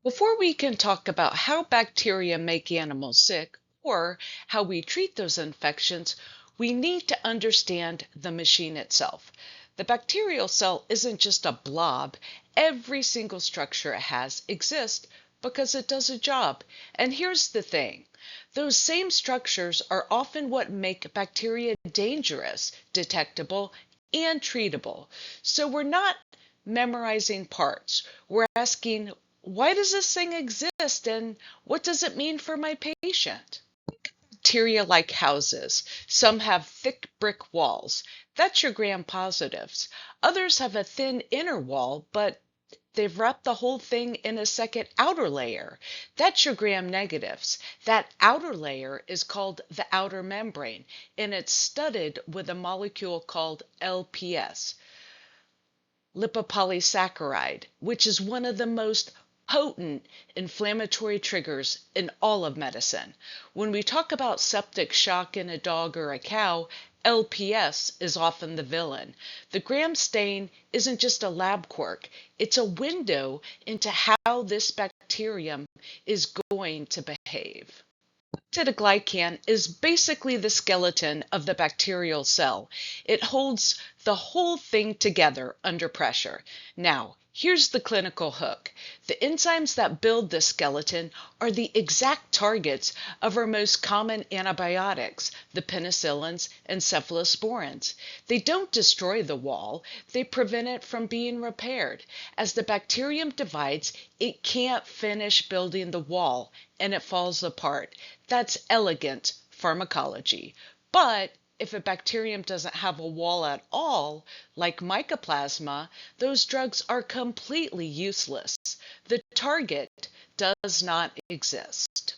Before we can talk about how bacteria make animals sick or how we treat those infections, we need to understand the machine itself. The bacterial cell isn't just a blob. Every single structure it has exists because it does a job. And here's the thing. Those same structures are often what make bacteria dangerous, detectable, and treatable. So we're not memorizing parts. We're asking, why does this thing exist and what does it mean for my patient? Bacteria like houses. Some have thick brick walls. That's your gram positives. Others have a thin inner wall, but they've wrapped the whole thing in a second outer layer. That's your gram negatives. That outer layer is called the outer membrane, and it's studded with a molecule called LPS, lipopolysaccharide, which is one of the most potent inflammatory triggers in all of medicine. When we talk about septic shock in a dog or a cow, LPS is often the villain. The gram stain isn't just a lab quirk, it's a window into how this bacterium is going to behave. Peptidoglycan is basically the skeleton of the bacterial cell. It holds the whole thing together under pressure. Now, here's the clinical hook. The enzymes that build this skeleton are the exact targets of our most common antibiotics, the penicillins and cephalosporins. They don't destroy the wall, they prevent it from being repaired. As the bacterium divides, it can't finish building the wall and it falls apart. That's elegant pharmacology. But if a bacterium doesn't have a wall at all, like mycoplasma, those drugs are completely useless. The target does not exist.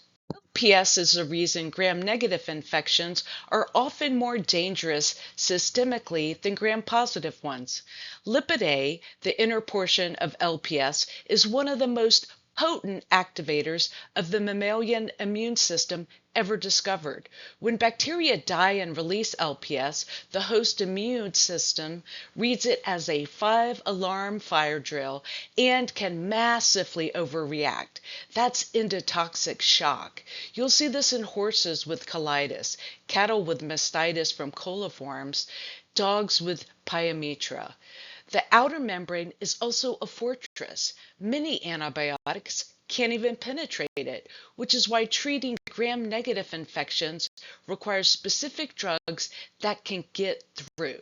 PS is the reason gram-negative infections are often more dangerous systemically than gram-positive ones. Lipid A, the inner portion of LPS, is one of the most potent activators of the mammalian immune system ever discovered. When bacteria die and release LPS, the host immune system reads it as a 5-alarm fire drill and can massively overreact. That's endotoxic shock. You'll see this in horses with colitis, cattle with mastitis from coliforms, dogs with pyometra. The outer membrane is also a fortress. Many antibiotics can't even penetrate it, which is why treating gram-negative infections requires specific drugs that can get through.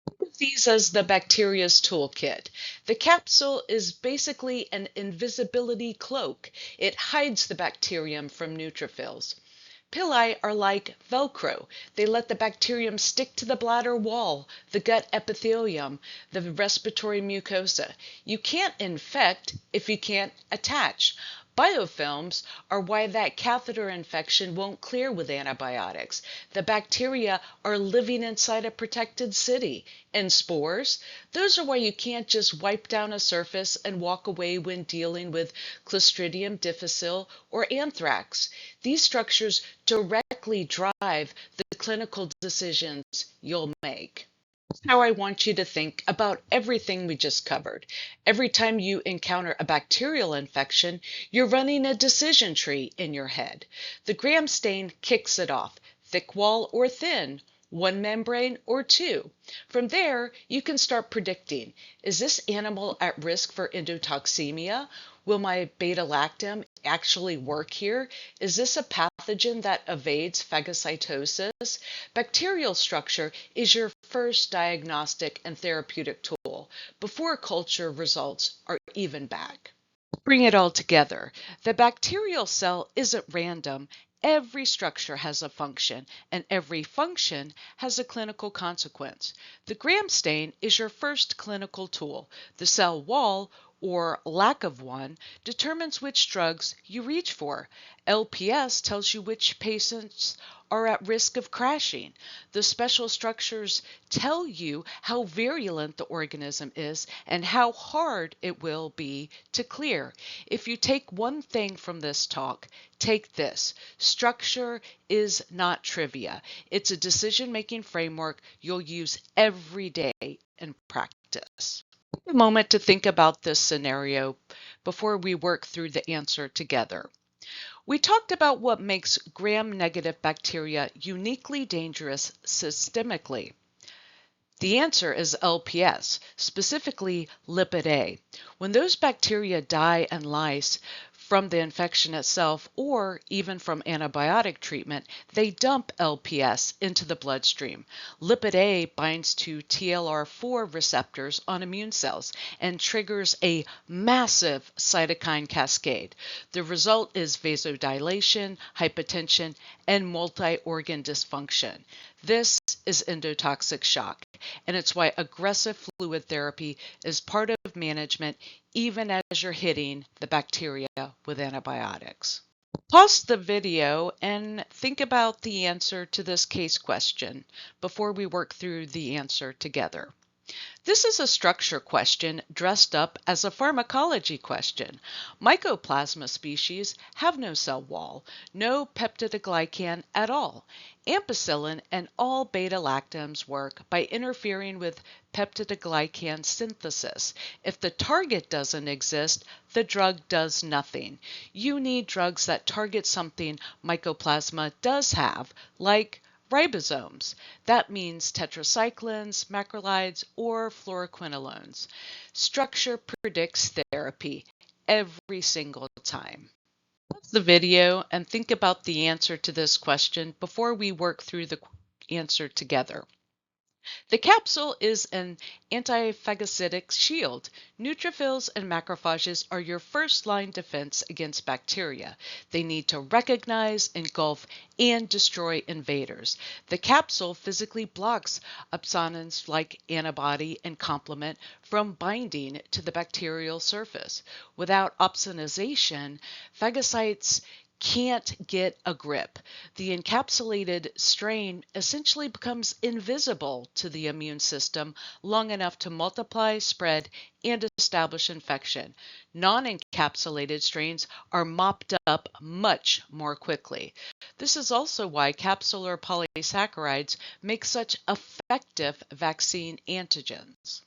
Think of these as the bacteria's toolkit. The capsule is basically an invisibility cloak. It hides the bacterium from neutrophils. Pili are like Velcro. They let the bacterium stick to the bladder wall, the gut epithelium, the respiratory mucosa. You can't infect if you can't attach. Biofilms are why that catheter infection won't clear with antibiotics. The bacteria are living inside a protected city. And spores, those are why you can't just wipe down a surface and walk away when dealing with Clostridium difficile or anthrax. These structures directly drive the clinical decisions you'll make. How I want you to think about everything we just covered. Every time you encounter a bacterial infection, you're running a decision tree in your head. The gram stain kicks it off, thick wall or thin, one membrane or two. From there, you can start predicting, is this animal at risk for endotoxemia? Will my beta-lactam actually work here? Is this a pathogen that evades phagocytosis? Bacterial structure is your first diagnostic and therapeutic tool before culture results are even back. Bring it all together. The bacterial cell isn't random. Every structure has a function, and every function has a clinical consequence. The gram stain is your first clinical tool. The cell wall, or lack of one, determines which drugs you reach for. LPS tells you which patients are at risk of crashing. The special structures tell you how virulent the organism is and how hard it will be to clear. If you take one thing from this talk, take this. Structure is not trivia. It's a decision-making framework you'll use every day in practice. Take a moment to think about this scenario. before we work through the answer together. We talked about what makes gram-negative bacteria uniquely dangerous systemically. The answer is LPS, specifically lipid A. When those bacteria die in lice from the infection itself or even from antibiotic treatment, they dump LPS into the bloodstream. Lipid A binds to TLR4 receptors on immune cells and triggers a massive cytokine cascade. The result is vasodilation, hypotension, and multi-organ dysfunction. This is endotoxic shock, and it's why aggressive fluid therapy is part of management even as you're hitting the bacteria with antibiotics. Pause the video and think about the answer to this case question before we work through the answer together. This is a structure question dressed up as a pharmacology question. Mycoplasma species have no cell wall, no peptidoglycan at all. Ampicillin and all beta-lactams work by interfering with peptidoglycan synthesis. If the target doesn't exist, the drug does nothing. You need drugs that target something Mycoplasma does have, like ribosomes. That means tetracyclines, macrolides, or fluoroquinolones. Structure predicts therapy every single time. Pause the video and think about the answer to this question before we work through the answer together. The capsule is an antiphagocytic shield. Neutrophils and macrophages are your first-line defense against bacteria. They need to recognize, engulf, and destroy invaders. The capsule physically blocks opsonins like antibody and complement from binding to the bacterial surface. Without opsonization, phagocytes can't get a grip. The encapsulated strain essentially becomes invisible to the immune system long enough to multiply, spread, and establish infection. Non-encapsulated strains are mopped up much more quickly. This is also why capsular polysaccharides make such effective vaccine antigens.